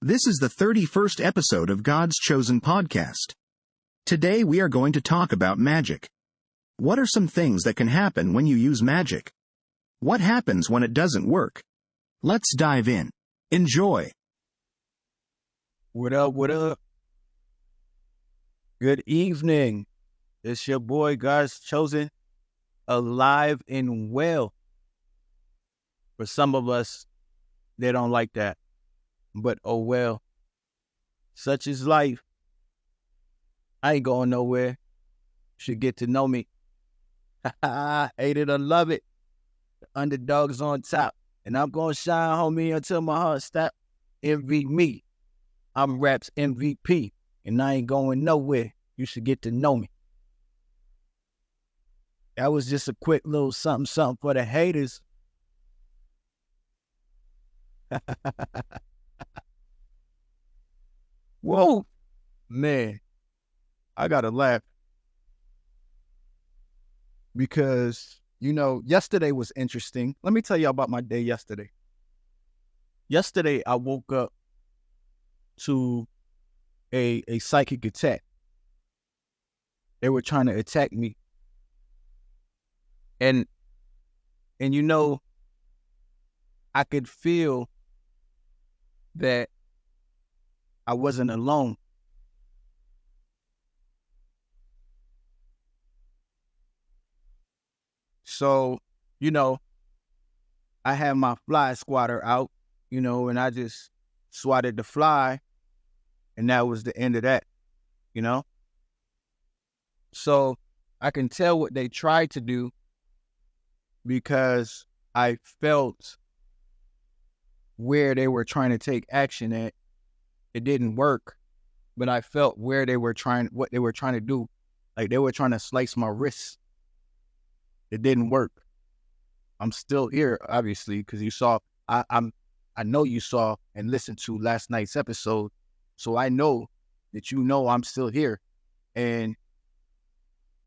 This is the 31st episode of God's Chosen podcast. Today we are going to talk about magic. What are some things that can happen when you use magic? What happens when it doesn't work? Let's dive in. Enjoy. What up, what up? Good evening. It's your boy, God's Chosen, alive and well. For some of us, they don't like that. But oh well. Such is life. I ain't going nowhere. Should get to know me. Hate it or love it. The underdog's on top. And I'm going to shine, homie, until my heart stop. Envy me. I'm rap's MVP. And I ain't going nowhere. You should get to know me. That was just a quick little something for the haters. Whoa, man, I gotta laugh because, yesterday was interesting. Let me tell you about my day yesterday. Yesterday, I woke up to a psychic attack. They were trying to attack me. And I could feel that I wasn't alone. So, I had my fly swatter out, and I just swatted the fly, and that was the end of that, So I can tell what they tried to do because I felt where they were trying to take action at. It didn't work, but I felt what they were trying to do. Like they were trying to slice my wrists. It didn't work. I'm still here, obviously, because you saw, I know you saw and listened to last night's episode. So I know that I'm still here. And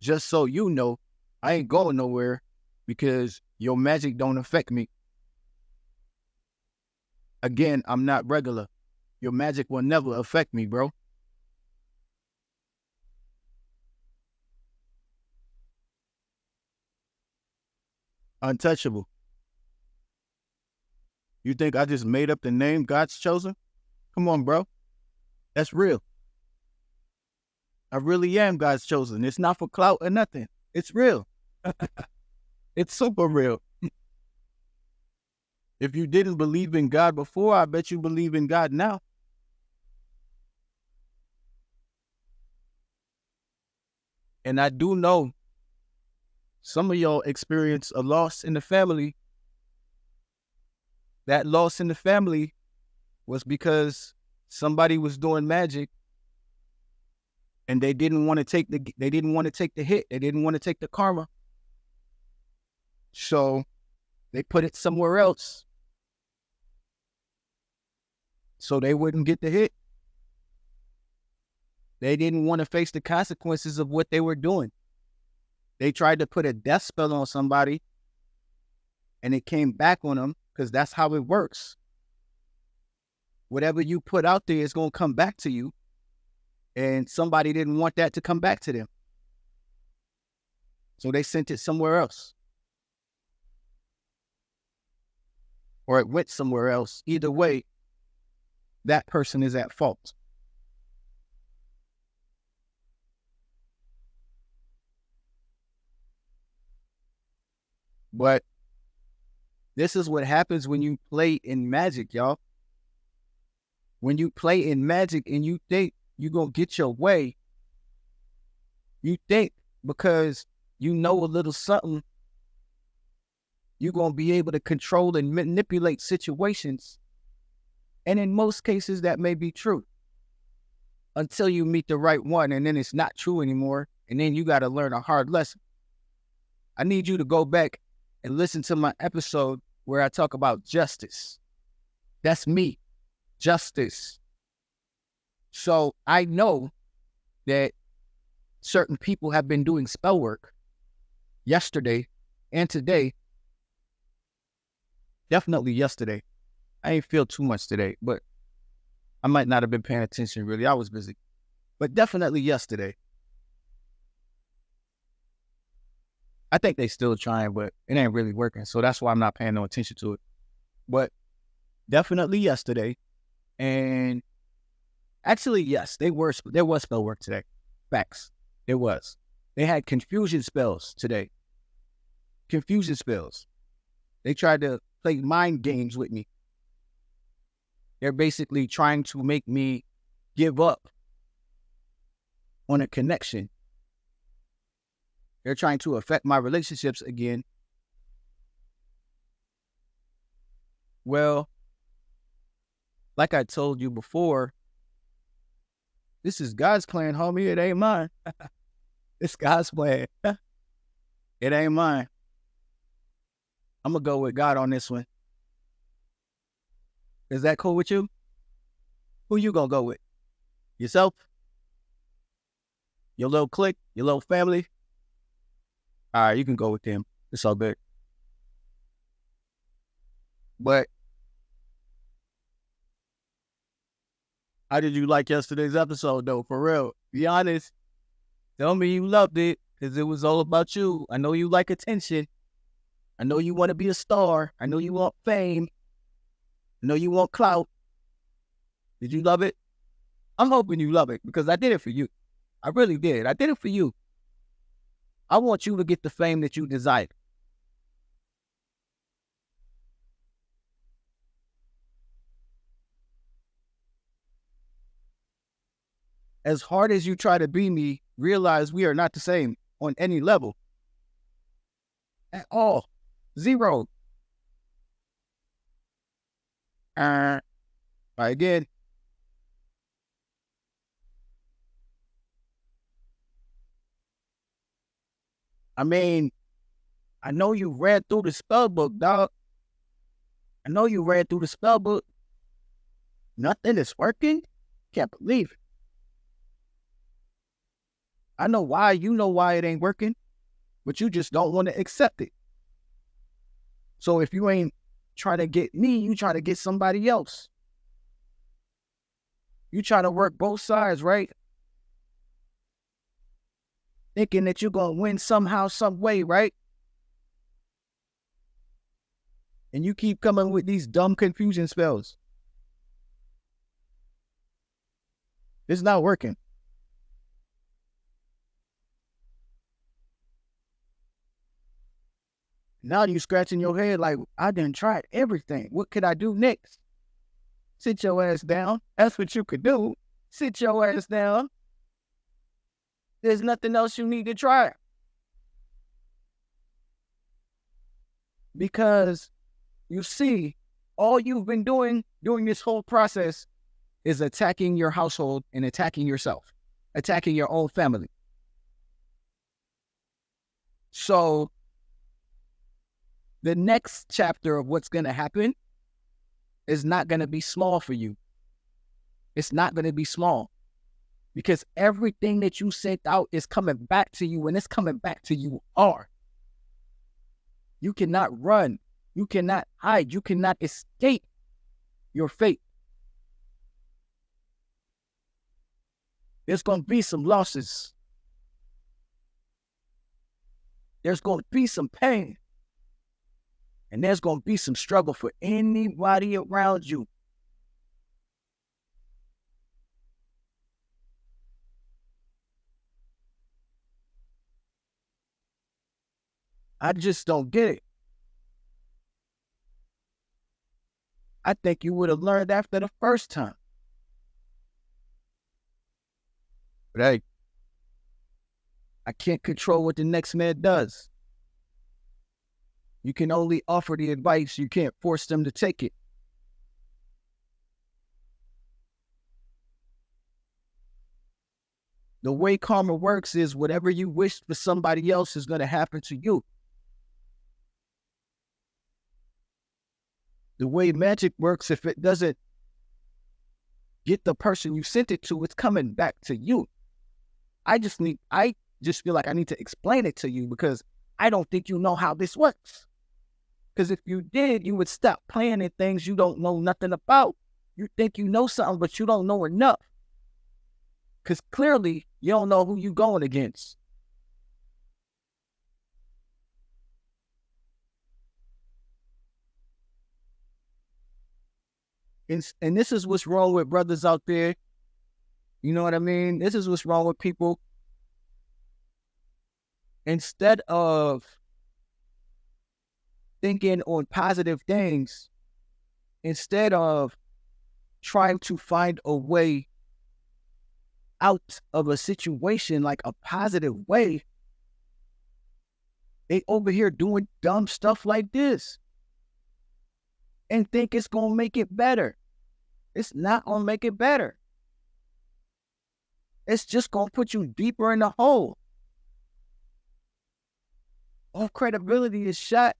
just so you know, I ain't going nowhere because your magic don't affect me. Again, I'm not regular. Your magic will never affect me, bro. Untouchable. You think I just made up the name God's Chosen? Come on, bro. That's real. I really am God's Chosen. It's not for clout or nothing. It's real. It's super real. If you didn't believe in God before, I bet you believe in God now. And I do know some of y'all experience a loss in the family. That loss in the family was because somebody was doing magic and they didn't want to take the hit. They didn't want to take the karma. So they put it somewhere else so they wouldn't get the hit. They didn't want to face the consequences of what they were doing. They tried to put a death spell on somebody and it came back on them because that's how it works. Whatever you put out there is going to come back to you. And somebody didn't want that to come back to them. So they sent it somewhere else. Or it went somewhere else. Either way, that person is at fault. But this is what happens when you play in magic, y'all. When you play in magic and you think you're going to get your way, you think because you know a little something, you're going to be able to control and manipulate situations. And in most cases, that may be true. Until you meet the right one, and then it's not true anymore. And then you got to learn a hard lesson. I need you to go back and listen to my episode where I talk about justice. That's me, justice. So I know that certain people have been doing spell work yesterday and today. Definitely yesterday. I ain't feel too much today, but I might not have been paying attention really. I was busy. But definitely yesterday. I think they still trying, but it ain't really working. So that's why I'm not paying no attention to it. But definitely yesterday. And actually, yes, there was spell work today. Facts. There was. They had confusion spells today. Confusion spells. They tried to play mind games with me. They're basically trying to make me give up on a connection. They're trying to affect my relationships again. Well, like I told you before, this is God's plan, homie. It ain't mine. It's God's plan. It ain't mine. I'm going to go with God on this one. Is that cool with you? Who you going to go with? Yourself? Your little clique? Your little family? All right, you can go with them. It's all good. But how did you like yesterday's episode, though? For real. Be honest. Tell me you loved it, because it was all about you. I know you like attention. I know you want to be a star. I know you want fame. I know you want clout. Did you love it? I'm hoping you love it, because I did it for you. I really did. I did it for you. I want you to get the fame that you desire. As hard as you try to be me, realize we are not the same on any level. At all. Zero. Again. I mean, I know you read through the spell book, dog. I know you read through the spell book. Nothing is working? Can't believe it. I know why. You know why it ain't working. But you just don't want to accept it. So if you ain't trying to get me, you try to get somebody else. You try to work both sides, right? Thinking that you're going to win somehow, some way, right? And you keep coming with these dumb confusion spells. It's not working. Now you scratching your head like, I done tried everything. What could I do next? Sit your ass down. That's what you could do. Sit your ass down. There's nothing else you need to try. Because you see, all you've been doing during this whole process is attacking your household and attacking yourself, attacking your own family. So the next chapter of what's going to happen is not going to be small for you. It's not going to be small because everything that you sent out is coming back to you, and it's coming back to you hard. You cannot run. You cannot hide. You cannot escape your fate. There's going to be some losses. There's going to be some pain. And there's going to be some struggle for anybody around you. I just don't get it. I think you would have learned after the first time. But hey, I can't control what the next man does. You can only offer the advice. You can't force them to take it. The way karma works is whatever you wish for somebody else is going to happen to you. The way magic works, if it doesn't get the person you sent it to, it's coming back to you. I just feel like I need to explain it to you because I don't think you know how this works. Because if you did, you would stop playing in things you don't know nothing about. You think you know something, but you don't know enough. Because clearly, you don't know who you going against. And this is what's wrong with brothers out there. You know what I mean? This is what's wrong with people. Instead of thinking on positive things, instead of trying to find a way out of a situation, like a positive way, they over here doing dumb stuff like this and think it's going to make it better. It's not going to make it better. It's just going to put you deeper in the hole. All credibility is shot.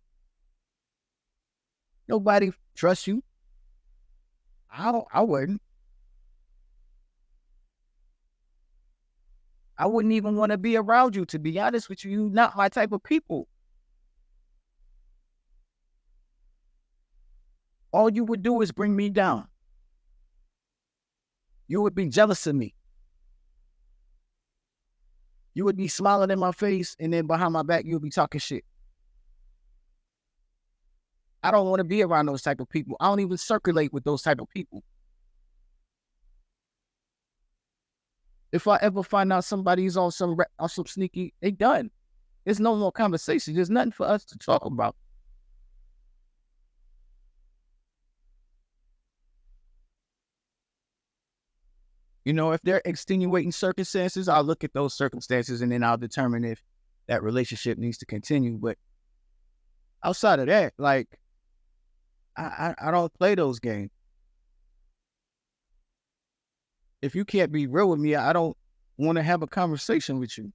Nobody trusts you. I wouldn't. I wouldn't even want to be around you, to be honest with you. You're not my type of people. All you would do is bring me down. You would be jealous of me. You would be smiling in my face, and then behind my back, you would be talking shit. I don't want to be around those type of people. I don't even circulate with those type of people. If I ever find out somebody's on some sneaky, they done. There's no more conversation. There's nothing for us to talk about. You know, if they're extenuating circumstances, I'll look at those circumstances and then I'll determine if that relationship needs to continue. But outside of that, like, I don't play those games. If you can't be real with me, I don't want to have a conversation with you.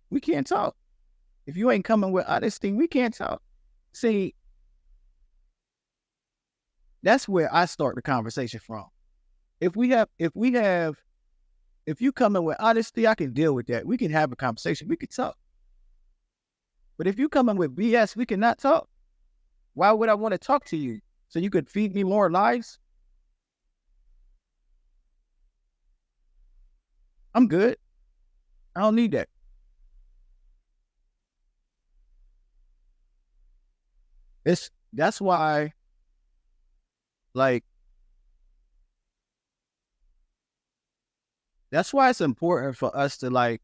We can't talk. If you ain't coming with honesty, we can't talk. See, that's where I start the conversation from. If you come in with honesty, I can deal with that. We can have a conversation. We can talk. But if you come in with BS, we cannot talk. Why would I want to talk to you? So you could feed me more lies? I'm good. I don't need that. That's why, like, that's why it's important for us to, like,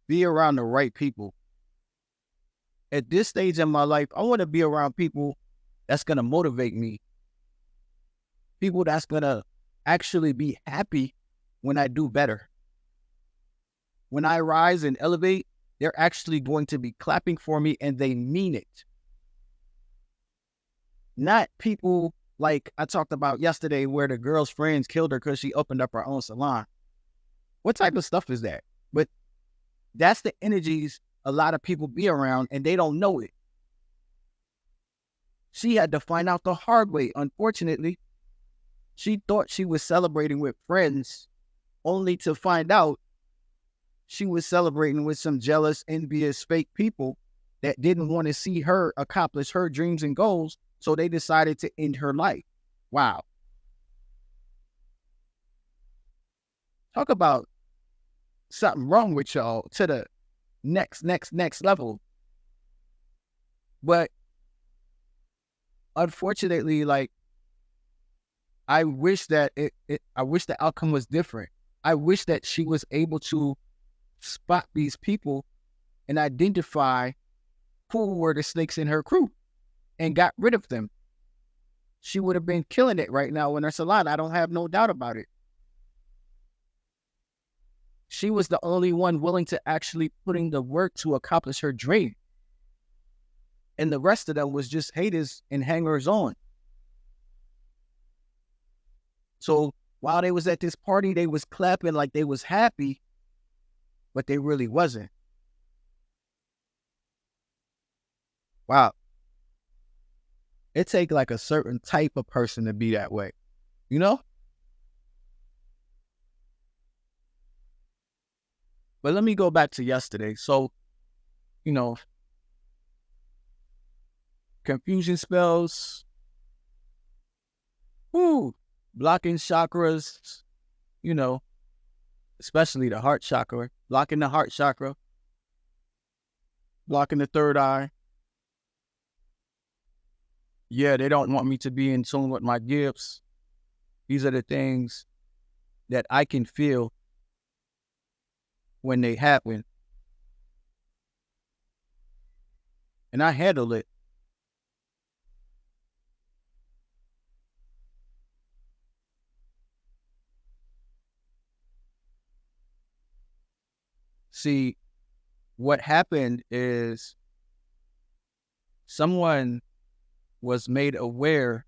be around the right people. At this stage in my life, I want to be around people that's going to motivate me. People that's going to actually be happy when I do better. When I rise and elevate, they're actually going to be clapping for me and they mean it. Not people like I talked about yesterday where the girl's friends killed her because she opened up her own salon. What type of stuff is that? But that's the energies a lot of people be around and they don't know it. She had to find out the hard way, unfortunately. She thought she was celebrating with friends only to find out she was celebrating with some jealous, envious, fake people that didn't want to see her accomplish her dreams and goals, so they decided to end her life. Wow. Talk about something wrong with y'all to the next level. But unfortunately, like, I wish that I wish the outcome was different. I wish that she was able to spot these people and identify who were the snakes in her crew and got rid of them. She would have been killing it right now in her salon. I don't have no doubt about it. She was the only one willing to actually put in the work to accomplish her dream. And the rest of them was just haters and hangers on. So while they was at this party, they was clapping like they was happy, but they really wasn't. Wow. It take like a certain type of person to be that way, you know? But let me go back to yesterday. So, you know, confusion spells, blocking chakras, you know, especially the heart chakra, blocking the heart chakra, blocking the third eye. Yeah, they don't want me to be in tune with my gifts. These are the things that I can feel when they happen. And I handle it. See, what happened is someone was made aware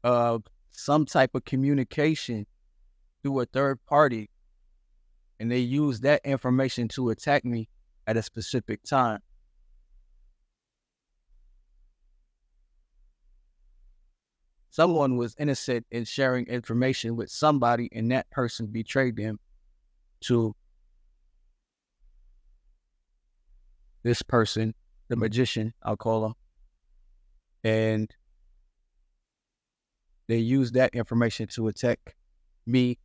of some type of communication through a third party, and they used that information to attack me at a specific time. Someone was innocent in sharing information with somebody, and that person betrayed them to this person, the magician, I'll call him. And they used that information to attack me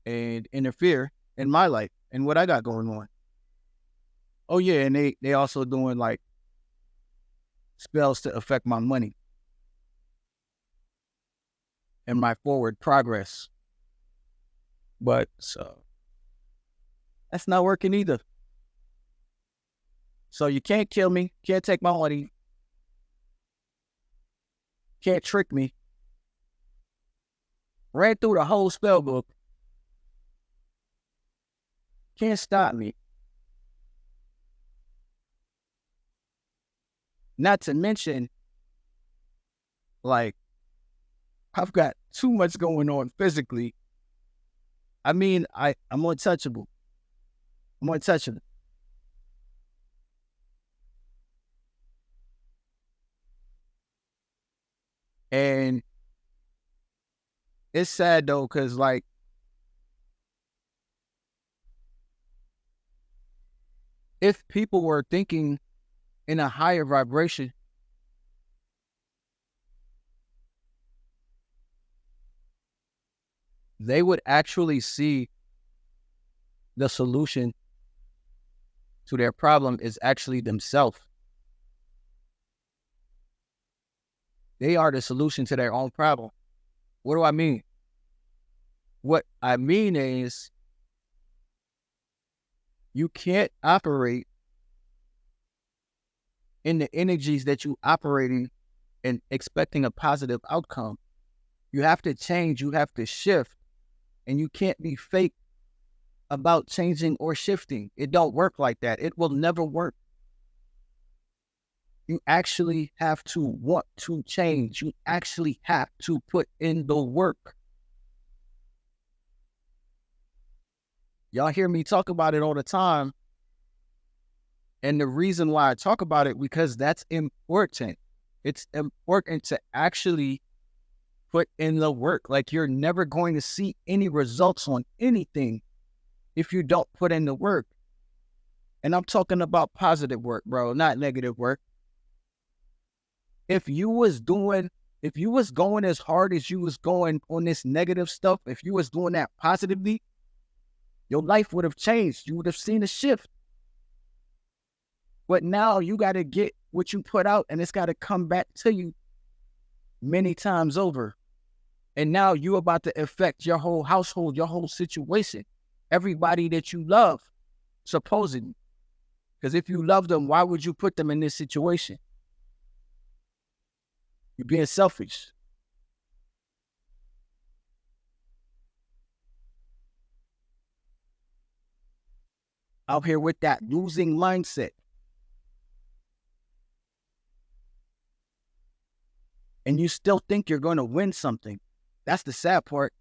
and interfere in my life and what I got going on. Oh yeah, and they also doing like spells to affect my money and my forward progress. But so that's not working either. So you can't kill me, can't take my money, can't trick me. Ran through the whole spell book. Can't stop me. Not to mention, like, I've got too much going on physically. I mean, I'm untouchable. I'm untouchable. And it's sad though, because like, if people were thinking in a higher vibration, they would actually see the solution to their problem is actually themselves. They are the solution to their own problem. What do I mean? What I mean is you can't operate in the energies that you operating and expecting a positive outcome. You have to change, you have to shift, and you can't be fake about changing or shifting. It don't work like that. It will never work. You actually have to want to change. You actually have to put in the work. Y'all hear me talk about it all the time. And the reason why I talk about it, because that's important. It's important to actually put in the work. Like, you're never going to see any results on anything if you don't put in the work. And I'm talking about positive work, bro, not negative work. If you was going as hard as you was going on this negative stuff, if you was doing that positively, your life would have changed. You would have seen a shift. But now you got to get what you put out, and it's got to come back to you many times over. And now you're about to affect your whole household, your whole situation, everybody that you love, supposedly. Because if you love them, why would you put them in this situation? You're being selfish. Out here with that losing mindset. And you still think you're going to win something. That's the sad part.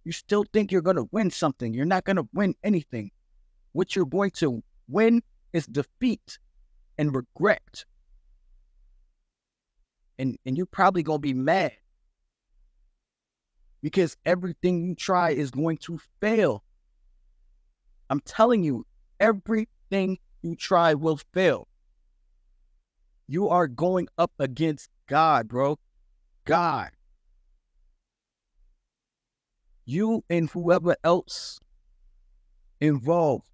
You still think you're going to win something. You're not going to win anything. What you're going to win is defeat and regret. And you're probably going to be mad. Because everything you try is going to fail. I'm telling you, everything you try will fail. You are going up against God, bro. God. You and whoever else involved,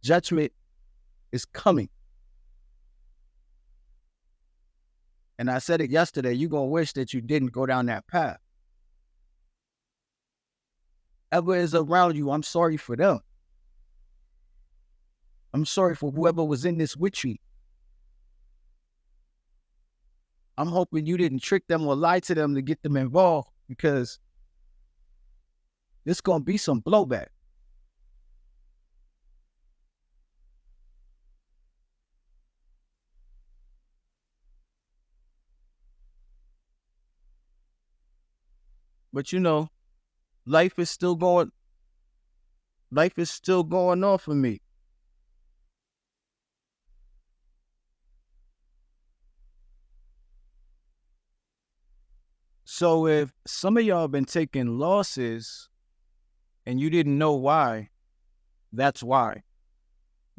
judgment is coming. And I said it yesterday, you're going to wish that you didn't go down that path. Whoever is around you, I'm sorry for them. I'm sorry for whoever was in this with you. I'm hoping you didn't trick them or lie to them to get them involved, because there's going to be some blowback. But you know, life is still going on for me. So if some of y'all been taking losses and you didn't know why, that's why.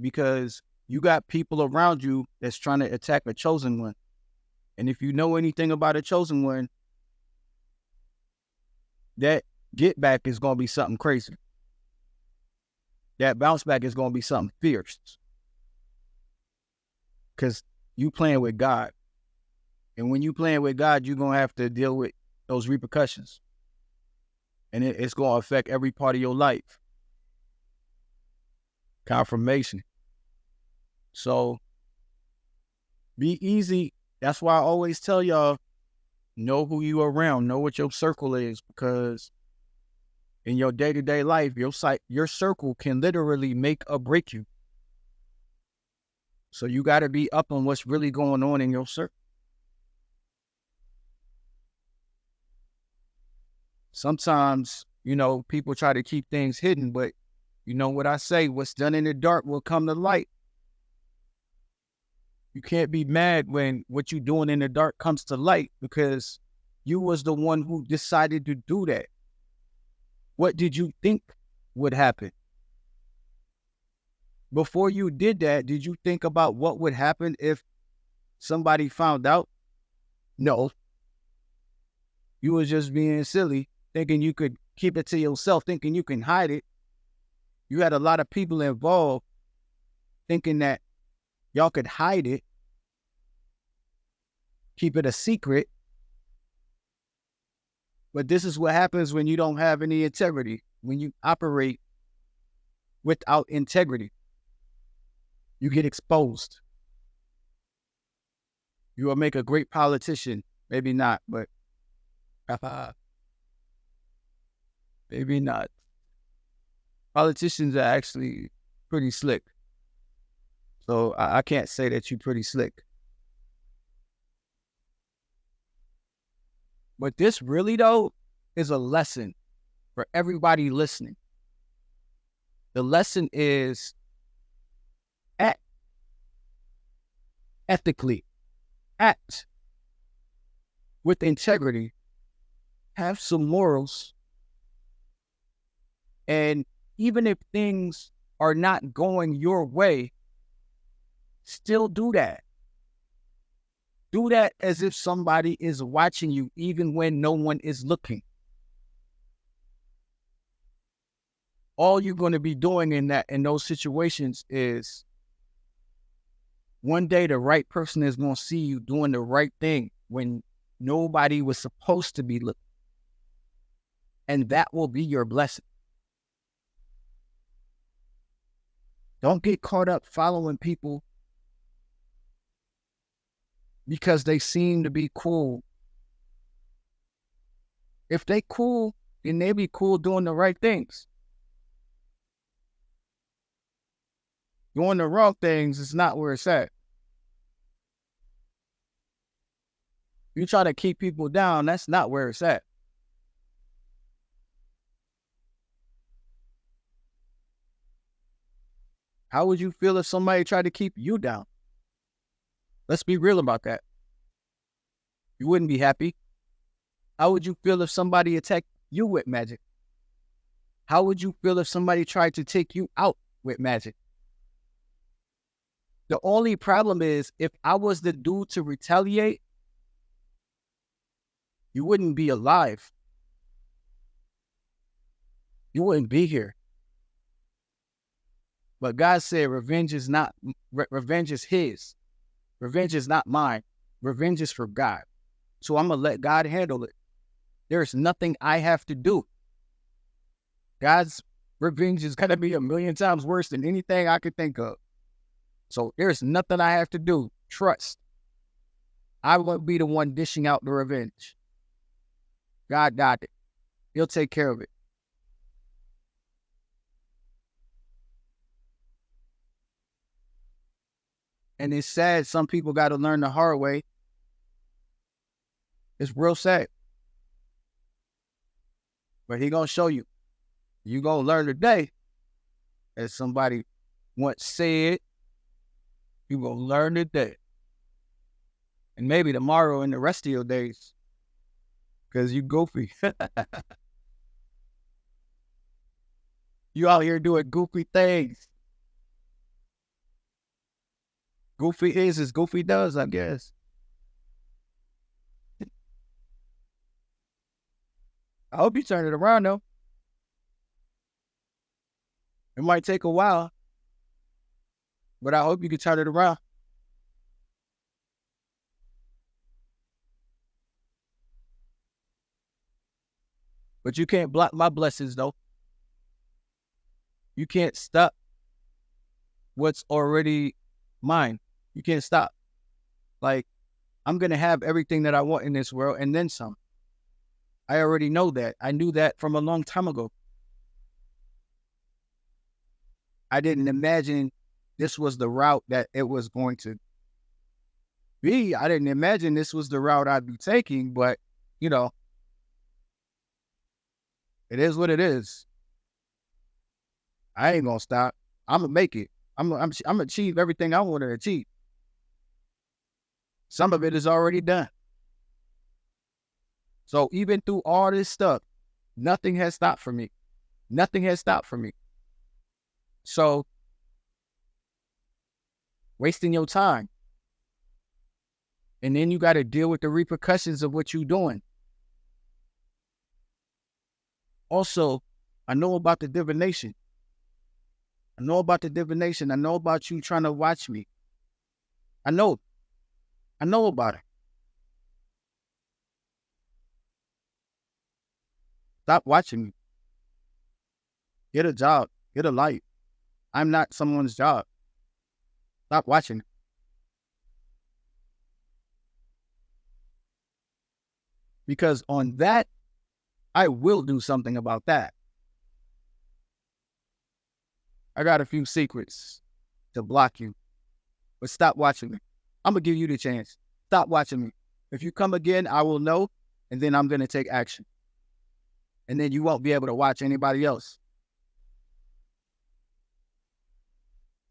Because you got people around you that's trying to attack a chosen one. And if you know anything about a chosen one, that get back is going to be something crazy. That bounce back is going to be something fierce. Because you playing with God. And when you playing with God, you're going to have to deal with those repercussions. And it's going to affect every part of your life. Confirmation. So be easy. That's why I always tell y'all, know who you around, know what your circle is, because in your day-to-day life, your circle can literally make or break you. So you got to be up on what's really going on in your circle. Sometimes, you know, people try to keep things hidden, but you know what I say, what's done in the dark will come to light. You can't be mad when what you're doing in the dark comes to light, because you was the one who decided to do that. What did you think would happen? Before you did that, did you think about what would happen if somebody found out? No. You was just being silly, thinking you could keep it to yourself, thinking you can hide it. You had a lot of people involved thinking that y'all could hide it, keep it a secret. But this is what happens when you don't have any integrity, when you operate without integrity. You get exposed. You will make a great politician. Maybe not, but maybe not. Politicians are actually pretty slick. So I can't say that you're pretty slick. But this really, though, is a lesson for everybody listening. The lesson is act ethically, act with integrity, have some morals, and even if things are not going your way, still do that. Do that as if somebody is watching you, even when no one is looking. All you're going to be doing in those situations is one day the right person is going to see you doing the right thing when nobody was supposed to be looking. And that will be your blessing. Don't get caught up following people because they seem to be cool. If they cool, then they be cool doing the right things. Doing the wrong things is not where it's at. You try to keep people down, that's not where it's at. How would you feel if somebody tried to keep you down? Let's be real about that. You wouldn't be happy. How would you feel if somebody attacked you with magic? How would you feel if somebody tried to take you out with magic? The only problem is if I was the dude to retaliate, you wouldn't be alive. You wouldn't be here. But God said revenge is not, revenge is his. Revenge is not mine. Revenge is for God. So I'm going to let God handle it. There's nothing I have to do. God's revenge is going to be 1,000,000 times worse than anything I could think of. So there's nothing I have to do. Trust. I won't be the one dishing out the revenge. God got it. He'll take care of it. And it's sad some people got to learn the hard way. It's real sad. But he going to show you. You going to learn today. As somebody once said, you going to learn today. And maybe tomorrow and the rest of your days. Because you goofy. You out here doing goofy things. Goofy is as goofy does, I guess. I hope you turn it around, though. It might take a while, but I hope you can turn it around. But you can't block my blessings, though. You can't stop what's already mine. You can't stop. Like, I'm going to have everything that I want in this world and then some. I already know that. I knew that from a long time ago. I didn't imagine this was the route that it was going to be. I didn't imagine this was the route I'd be taking, but, you know, it is what it is. I ain't going to stop. I'm going to make it. I'm going to achieve everything I want to achieve. Some of it is already done. So even through all this stuff, nothing has stopped for me. Nothing has stopped for me. So wasting your time. And then you got to deal with the repercussions of what you're doing. Also, I know about the divination. I know about the divination. I know about you trying to watch me. I know about it. Stop watching me. Get a job. Get a life. I'm not someone's job. Stop watching. Because on that, I will do something about that. I got a few secrets to block you. But stop watching me. I'm going to give you the chance. Stop watching me. If you come again, I will know, and then I'm going to take action. And then you won't be able to watch anybody else.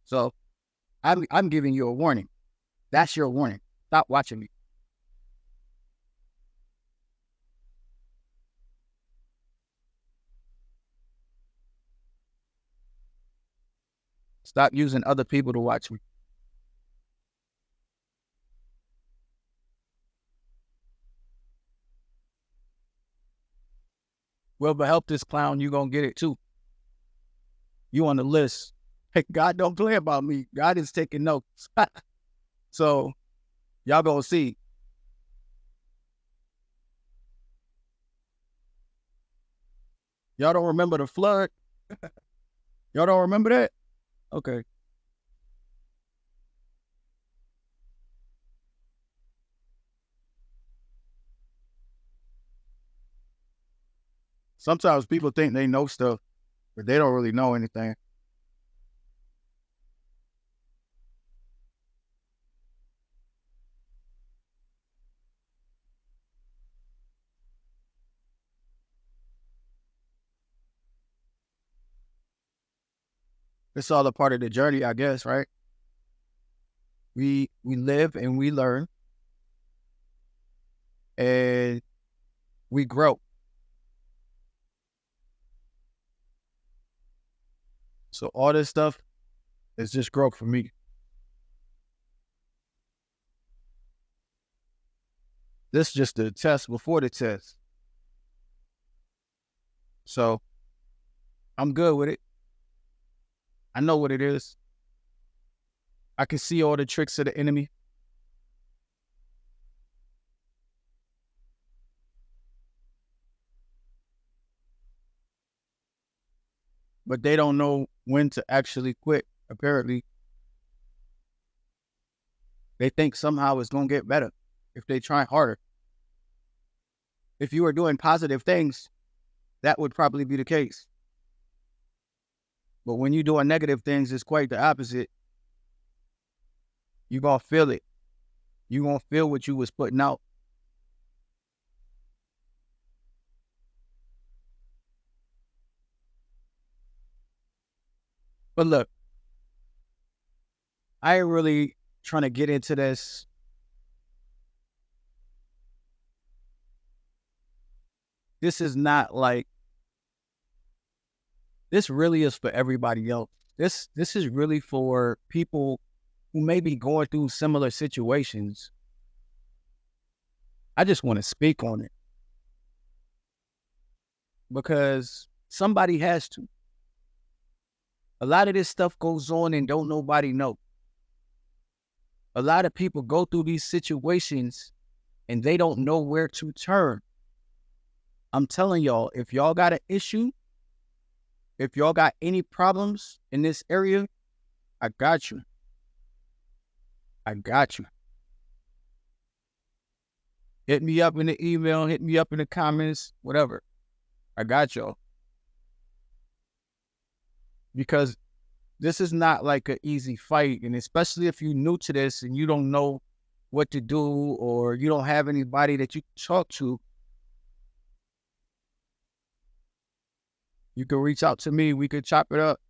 So I'm giving you a warning. That's your warning. Stop watching me. Stop using other people to watch me. Well, but help this clown, you going to get it too. You on the list. Hey, God don't play about me. God is taking notes. So y'all going to see. Y'all don't remember the flood? Y'all don't remember that? Okay. Sometimes people think they know stuff, but they don't really know anything. It's all a part of the journey, I guess, right? We live and we learn and we grow. So all this stuff is just growth for me. This is just the test before the test. So I'm good with it. I know what it is. I can see all the tricks of the enemy. But they don't know when to actually quit, apparently. They think somehow it's going to get better if they try harder. If you were doing positive things, that would probably be the case. But when you're doing negative things, it's quite the opposite. You're going to feel it. You're going to feel what you was putting out. But look, I ain't really trying to get into this. This is not like, this really is for everybody else. This is really for people who may be going through similar situations. I just want to speak on it because somebody has to. A lot of this stuff goes on and don't nobody know. A lot of people go through these situations and they don't know where to turn. I'm telling y'all, if y'all got an issue, if y'all got any problems in this area, I got you. I got you. Hit me up in the email, hit me up in the comments, whatever. I got y'all. Because this is not like an easy fight. And especially if you're new to this and you don't know what to do or you don't have anybody that you can talk to, you can reach out to me. We could chop it up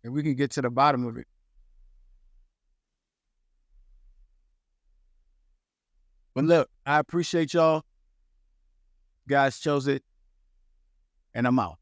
and we can get to the bottom of it. But look, I appreciate y'all. Guys chose it, and I'm out.